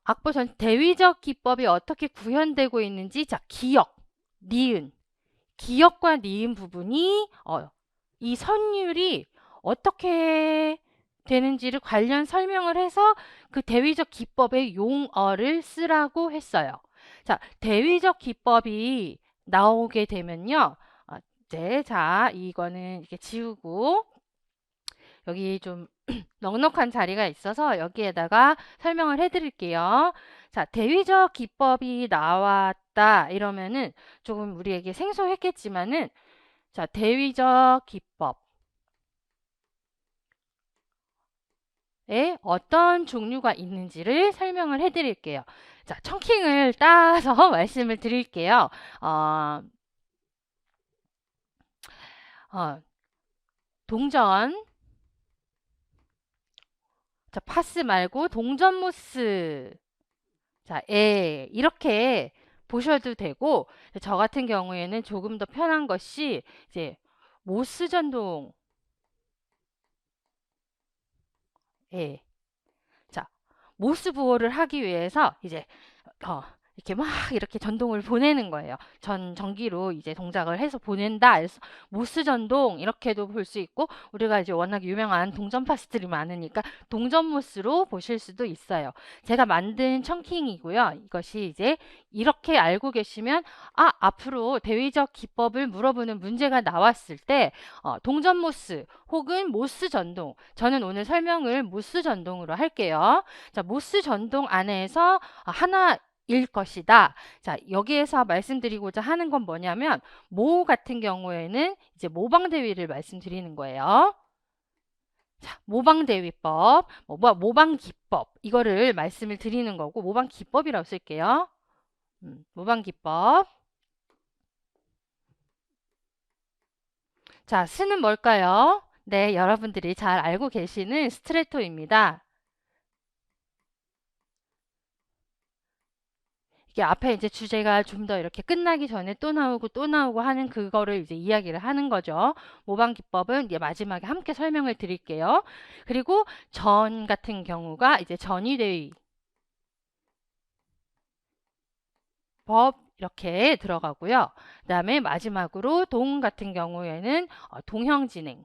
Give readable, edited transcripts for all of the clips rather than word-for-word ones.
악보 전 대위적 기법이 어떻게 구현되고 있는지, 자, 기역, 니은, 기역과 니은 부분이 이 선율이 어떻게 되는지를 관련 설명을 해서 그 대위적 기법의 용어를 쓰라고 했어요. 자, 대위적 기법이 나오게 되면요. 이제 자, 이거는 이렇게 지우고 여기 좀 넉넉한 자리가 있어서 여기에다가 설명을 해드릴게요. 자, 대위적 기법이 나왔다 이러면은 조금 우리에게 생소했겠지만은 자, 대위적 기법에 어떤 종류가 있는지를 설명을 해드릴게요. 자, 청킹을 따서 말씀을 드릴게요. 어, 동전, 자, 파스 말고 동전모스, 자, 이렇게 보셔도 되고, 저 같은 경우에는 조금 더 편한 것이 이제 모스 전동, 자, 모스 부호를 하기 위해서 이제 이렇게 막 이렇게 전동을 보내는 거예요. 전기로 이제 동작을 해서 보낸다. 그래서 모스 전동 이렇게도 볼 수 있고 우리가 이제 워낙 유명한 동전 파스들이 많으니까 동전 모스로 보실 수도 있어요. 제가 만든 청킹이고요. 이것이 이제 이렇게 알고 계시면 앞으로 대위적 기법을 물어보는 문제가 나왔을 때 동전 모스 혹은 모스 전동, 저는 오늘 설명을 모스 전동으로 할게요. 자, 모스 전동 안에서 하나일 것이다. 자, 여기에서 말씀드리고자 하는 건 뭐냐면 모 같은 경우에는 이제 모방대위를 말씀드리는 거예요. 자, 모방대위법, 모방기법 이거를 말씀을 드리는 거고 모방기법이라고 쓸게요. 모방기법. 자, 스는 뭘까요? 네, 여러분들이 잘 알고 계시는 스트레토입니다. 이게 앞에 이제 주제가 좀 더 이렇게 끝나기 전에 또 나오고 또 나오고 하는 그거를 이제 이야기를 하는 거죠. 모방 기법은 이제 마지막에 함께 설명을 드릴게요. 그리고 전 같은 경우가 이제 전위대위 법 이렇게 들어가고요. 그다음에 마지막으로 동 같은 경우에는 동형진행.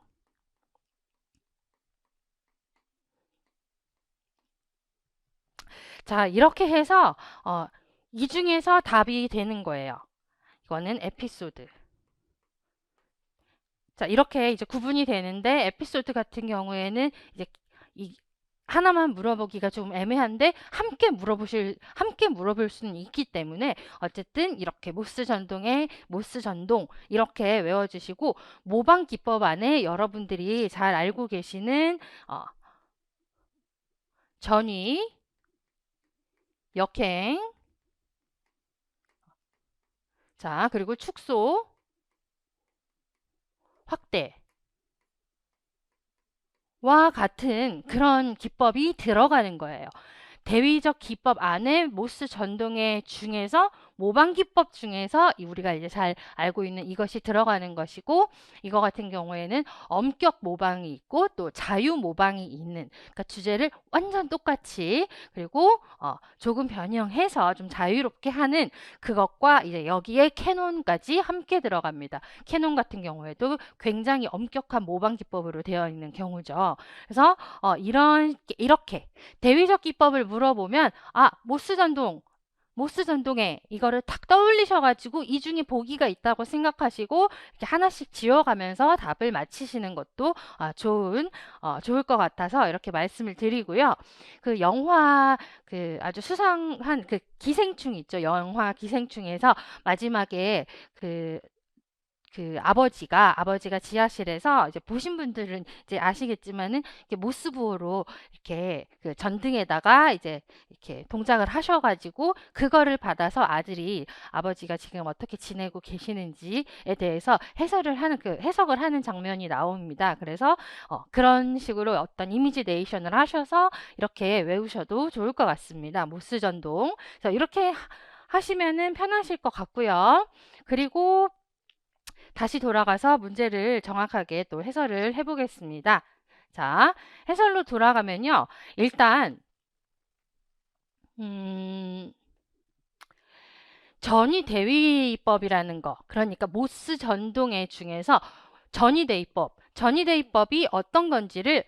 자, 이렇게 해서 이 중에서 답이 되는 거예요. 이거는 에피소드. 자, 이렇게 이제 구분이 되는데 에피소드 같은 경우에는 이제 이 하나만 물어보기가 좀 애매한데 함께 물어볼 수는 있기 때문에 어쨌든 이렇게 모스 전동의 모스 전동 이렇게 외워주시고 모방 기법 안에 여러분들이 잘 알고 계시는 전위, 역행, 자, 그리고 축소, 확대 와 같은 그런 기법이 들어가는 거예요. 대위적 기법 안에 모스 전동의 중에서 모방 기법 중에서 우리가 이제 잘 알고 있는 이것이 들어가는 것이고 이거 같은 경우에는 엄격 모방이 있고 또 자유 모방이 있는 그러니까 주제를 완전 똑같이 그리고 조금 변형해서 좀 자유롭게 하는 그것과 이제 여기에 캐논까지 함께 들어갑니다. 캐논 같은 경우에도 굉장히 엄격한 모방 기법으로 되어 있는 경우죠. 그래서 이렇게 대위적 기법을 물어보면 모스 전동에 이거를 탁 떠올리셔가지고 이 중에 보기가 있다고 생각하시고 이렇게 하나씩 지워가면서 답을 맞히시는 것도 좋을 것 같아서 이렇게 말씀을 드리고요. 그 영화 그 아주 수상한 그 기생충 있죠. 영화 기생충에서 마지막에 아버지가 지하실에서 이제 보신 분들은 이제 아시겠지만은 이렇게 모스부호로 이렇게 그 전등에다가 이제 이렇게 동작을 하셔가지고 그거를 받아서 아들이 아버지가 지금 어떻게 지내고 계시는지에 대해서 해석을 하는 장면이 나옵니다. 그래서 그런 식으로 어떤 이미지 네이션을 하셔서 이렇게 외우셔도 좋을 것 같습니다. 모스 전동. 그래서 이렇게 하시면은 편하실 것 같고요. 그리고 다시 돌아가서 문제를 정확하게 또 해설을 해보겠습니다. 자, 해설로 돌아가면요. 일단 음, 전위대위법이라는 거. 그러니까 모스 전동의 중에서 전위대위법이 어떤 건지를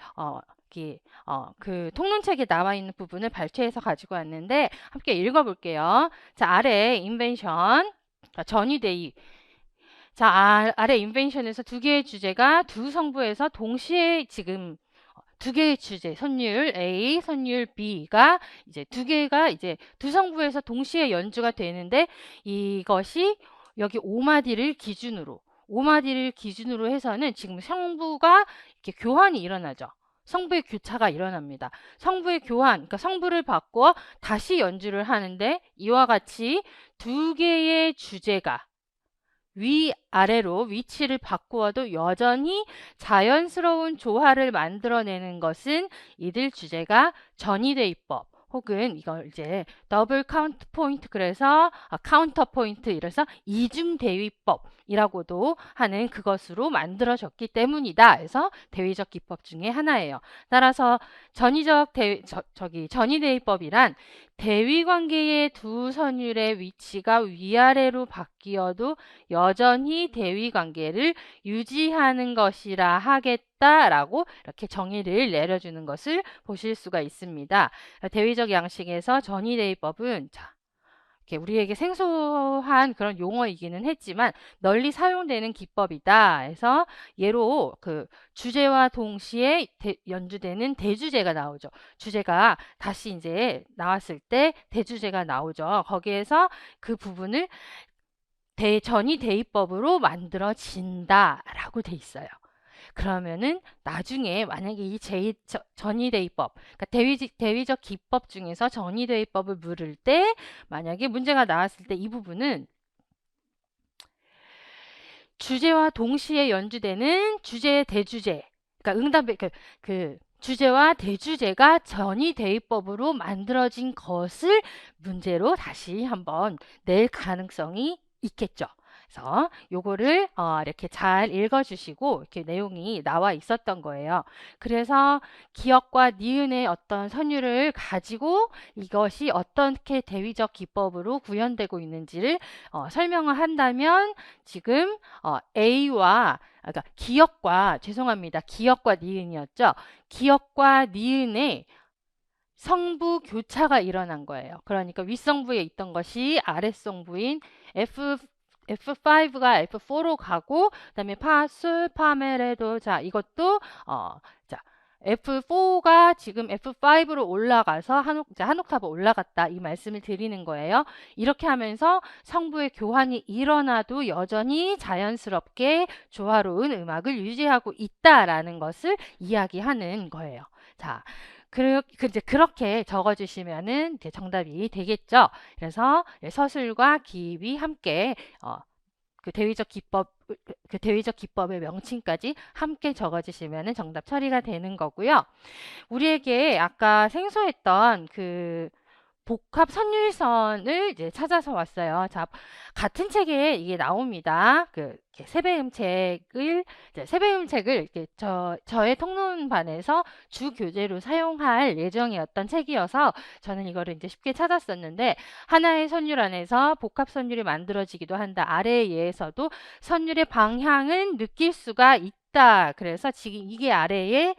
그 통론책에 나와 있는 부분을 발췌해서 가지고 왔는데 함께 읽어볼게요. 자, 아래 인벤션, 전위대위. 자, 아래 인벤션에서 두 개의 주제가 두 성부에서 동시에 지금 두 개의 주제, 선율 A, 선율 B가 이제 두 개가 이제 두 성부에서 동시에 연주가 되는데 이것이 여기 5마디를 기준으로 해서는 지금 성부가 이렇게 교환이 일어나죠. 성부의 교차가 일어납니다. 성부의 교환, 그러니까 성부를 바꿔 다시 연주를 하는데 이와 같이 두 개의 주제가 위아래로 위치를 바꾸어도 여전히 자연스러운 조화를 만들어내는 것은 이들 주제가 전위대입법 혹은 이걸 이제 더블 카운트 포인트 그래서 카운터 포인트 이래서 이중 대위법이라고도 하는 그것으로 만들어졌기 때문이다. 그래서 대위적 기법 중에 하나예요. 따라서 전위대위법이란 대위 관계의 두 선율의 위치가 위아래로 바뀌어도 여전히 대위 관계를 유지하는 것이라 하겠다라고 이렇게 정의를 내려주는 것을 보실 수가 있습니다. 대위적 양식에서 전위대위법은 이렇게 우리에게 생소한 그런 용어이기는 했지만 널리 사용되는 기법이다. 해서 예로 그 주제와 동시에 연주되는 대주제가 나오죠. 주제가 다시 이제 나왔을 때 대주제가 나오죠. 거기에서 그 부분을 전위대입법으로 만들어진다라고 돼 있어요. 그러면은 나중에 만약에 이 전위대입법, 그러니까 대위적 기법 중에서 전위대입법을 물을 때 만약에 문제가 나왔을 때 이 부분은 주제와 동시에 연주되는 주제 대주제, 그러니까 응답의 그 주제와 대주제가 전위대입법으로 만들어진 것을 문제로 다시 한번 낼 가능성이 있겠죠. 그래서 요거를 이렇게 잘 읽어주시고 이렇게 내용이 나와 있었던 거예요. 그래서 기역과 니은의 어떤 선율을 가지고 이것이 어떻게 대위적 기법으로 구현되고 있는지를 설명을 한다면 지금 A와 그러니까 기역과 니은이었죠. 기역과 니은의 성부 교차가 일어난 거예요. 그러니까 윗성부에 있던 것이 아랫성부인 F5가 F4로 가고 그다음에 파솔 파메레도 자 이것도 자 F4가 지금 F5로 올라가서 한 옥타브 올라갔다 이 말씀을 드리는 거예요. 이렇게 하면서 성부의 교환이 일어나도 여전히 자연스럽게 조화로운 음악을 유지하고 있다라는 것을 이야기하는 거예요. 자, 이제 그렇게 적어주시면은 이제 정답이 되겠죠. 그래서 서술과 기입이 함께 그 대위적 기법의 명칭까지 함께 적어주시면은 정답 처리가 되는 거고요. 우리에게 아까 생소했던 그 복합 선율선을 이제 찾아서 왔어요. 자, 같은 책에 이게 나옵니다. 이렇게 세배음책을 이렇게 저의 통론반에서 주 교재로 사용할 예정이었던 책이어서 저는 이거를 이제 쉽게 찾았었는데 하나의 선율 안에서 복합 선율이 만들어지기도 한다. 아래에 의해서도 선율의 방향은 느낄 수가 있다. 그래서 지금 이게 아래에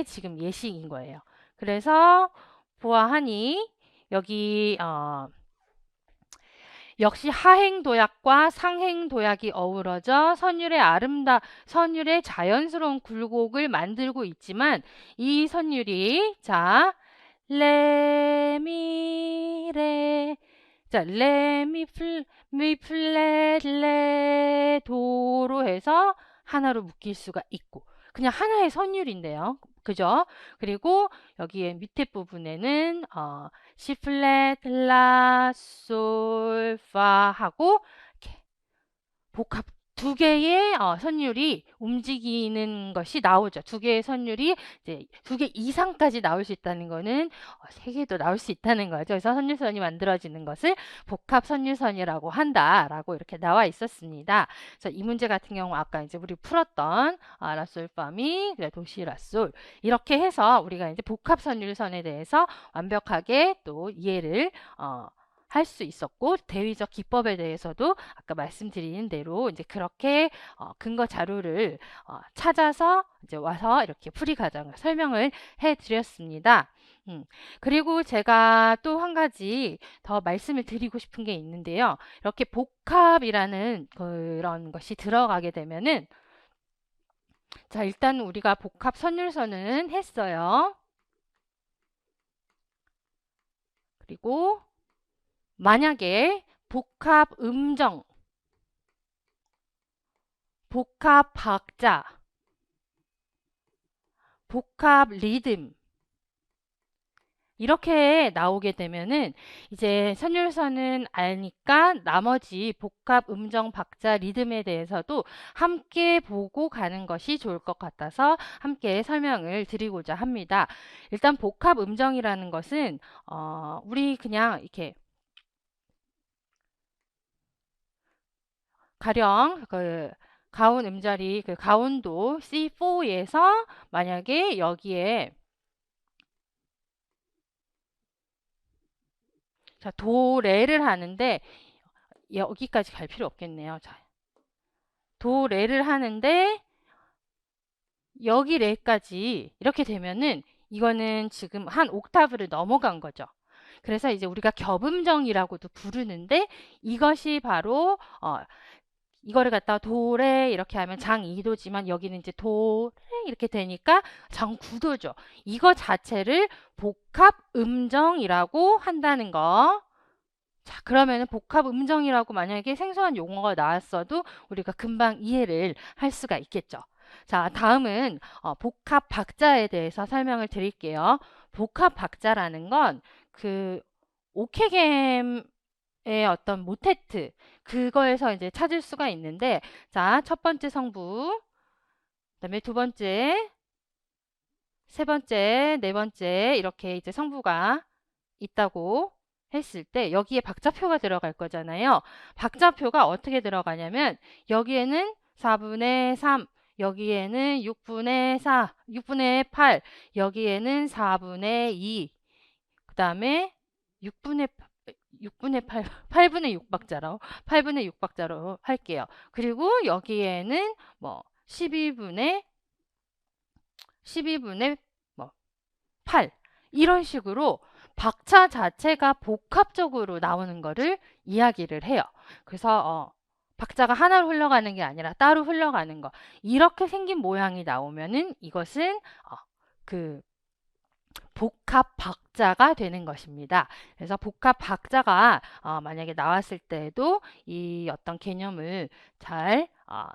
지금 예식인 거예요. 그래서 보아하니 여기 역시 하행 도약과 상행 도약이 어우러져 선율의 자연스러운 굴곡을 만들고 있지만 이 선율이 자 레미레 자 레미 플랫 레 도로 해서 하나로 묶일 수가 있고 그냥 하나의 선율인데요. 그죠? 그리고 여기에 밑에 부분에는 C 플랫, 라, 솔, 파 하고 이렇게 두 개의 선율이 움직이는 것이 나오죠. 두 개의 선율이 이제 두 개 이상까지 나올 수 있다는 거는 세 개도 나올 수 있다는 거죠. 그래서 선율선이 만들어지는 것을 복합 선율선이라고 한다라고 이렇게 나와 있었습니다. 그래서 이 문제 같은 경우 아까 이제 우리 풀었던 라솔파미, 도시라솔 이렇게 해서 우리가 이제 복합 선율선에 대해서 완벽하게 또 이해를 할 수 있었고, 대위적 기법에 대해서도 아까 말씀드린 대로 이제 그렇게 근거 자료를 찾아서 이제 와서 이렇게 풀이 과정을 설명을 해 드렸습니다. 그리고 제가 또 한 가지 더 말씀을 드리고 싶은 게 있는데요. 이렇게 복합이라는 그런 것이 들어가게 되면은, 자, 일단 우리가 복합 선율선은 했어요. 그리고 만약에 복합 음정, 복합 박자, 복합 리듬 이렇게 나오게 되면은 이제 선율선은 아니까 나머지 복합 음정, 박자, 리듬에 대해서도 함께 보고 가는 것이 좋을 것 같아서 함께 설명을 드리고자 합니다. 일단 복합 음정이라는 것은 우리 그냥 이렇게 가령 그 가운 음자리 그 가운도 C4에서 만약에 여기에 자, 도레를 하는데 여기까지 갈 필요 없겠네요. 자, 도레를 하는데 여기 레까지 이렇게 되면은 이거는 지금 한 옥타브를 넘어간 거죠. 그래서 이제 우리가 겹음정이라고도 부르는데 이것이 바로 이거를 갖다가 도레 이렇게 하면 장 2도지만 여기는 이제 도레 이렇게 되니까 장 9도죠. 이거 자체를 복합 음정이라고 한다는 거. 자, 그러면은 복합 음정이라고 만약에 생소한 용어가 나왔어도 우리가 금방 이해를 할 수가 있겠죠. 자, 다음은 복합 박자에 대해서 설명을 드릴게요. 복합 박자라는 건 그 오케겜의 어떤 모테트 그거에서 이제 찾을 수가 있는데, 자, 첫 번째 성부, 그다음에 두 번째, 세 번째, 네 번째 이렇게 이제 성부가 있다고 했을 때 여기에 박자표가 들어갈 거잖아요. 박자표가 어떻게 들어가냐면 여기에는 4분의 3, 여기에는 6분의 4, 6분의 8, 여기에는 4분의 2, 그 다음에 6분의 8, 8분의 6박자로, 8분의 6박자로 할게요. 그리고 여기에는 뭐 12분의 뭐 8. 이런 식으로 박자 자체가 복합적으로 나오는 거를 이야기를 해요. 그래서 박자가 하나로 흘러가는 게 아니라 따로 흘러가는 거. 이렇게 생긴 모양이 나오면은 이것은 그 복합 박자가 되는 것입니다. 그래서 복합 박자가 만약에 나왔을 때에도 이 어떤 개념을 잘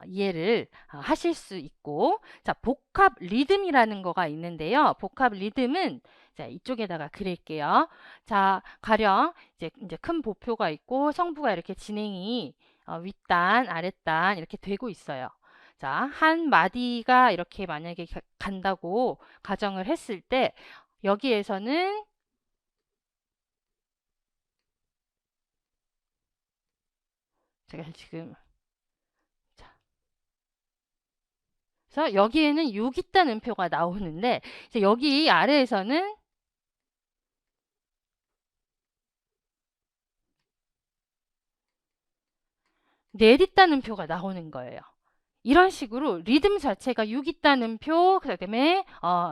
이해를 하실 수 있고, 자, 복합 리듬이라는 거가 있는데요. 복합 리듬은 자, 이쪽에다가 그릴게요. 자, 가령 이제 큰 보표가 있고 성부가 이렇게 진행이 윗단, 아랫단 이렇게 되고 있어요. 자, 한 마디가 이렇게 만약에 간다고 가정을 했을 때 여기에서는 제가 지금 자, 그래서 여기에는 6 있다는 표가 나오는데 이제 여기 아래에서는 넷 있다는 표가 나오는 거예요. 이런 식으로 리듬 자체가 6 있다는 표, 그다음에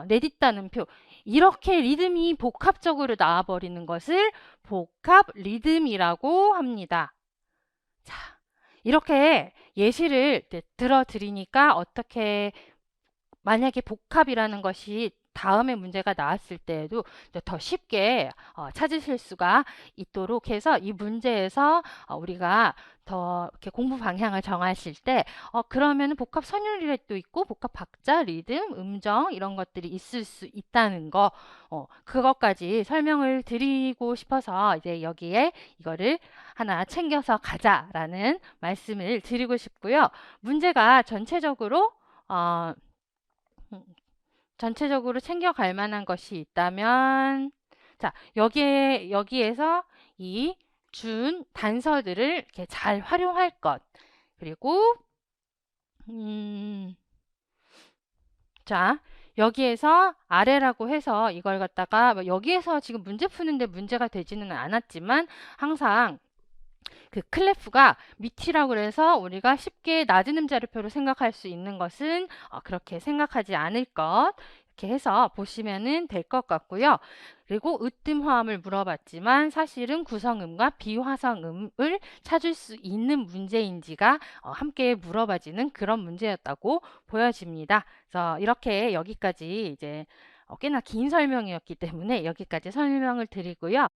넷 있다는 표 이렇게 리듬이 복합적으로 나와버리는 것을 복합 리듬이라고 합니다. 자, 이렇게 예시를 들어드리니까 어떻게 만약에 복합이라는 것이 다음에 문제가 나왔을 때에도 이제 더 쉽게 찾으실 수가 있도록 해서 이 문제에서 우리가 더 이렇게 공부 방향을 정하실 때 그러면은 복합 선율리도 있고 복합 박자, 리듬, 음정 이런 것들이 있을 수 있다는 거 그것까지 설명을 드리고 싶어서 이제 여기에 이거를 하나 챙겨서 가자라는 말씀을 드리고 싶고요. 문제가 어, 음, 전체적으로 챙겨갈 만한 것이 있다면 자, 여기에서 이 준 단서들을 이렇게 잘 활용할 것. 그리고 자, 여기에서 아래라고 해서 이걸 갖다가 여기에서 지금 문제 푸는데 문제가 되지는 않았지만 항상 그 클래프가 밑이라고 그래서 우리가 쉽게 낮은 음자리표로 생각할 수 있는 것은 그렇게 생각하지 않을 것 이렇게 해서 보시면은 될 것 같고요. 그리고 으뜸화음을 물어봤지만 사실은 구성음과 비화성음을 찾을 수 있는 문제인지가 함께 물어봐지는 그런 문제였다고 보여집니다. 그래서 이렇게 여기까지 이제 꽤나 긴 설명이었기 때문에 여기까지 설명을 드리고요.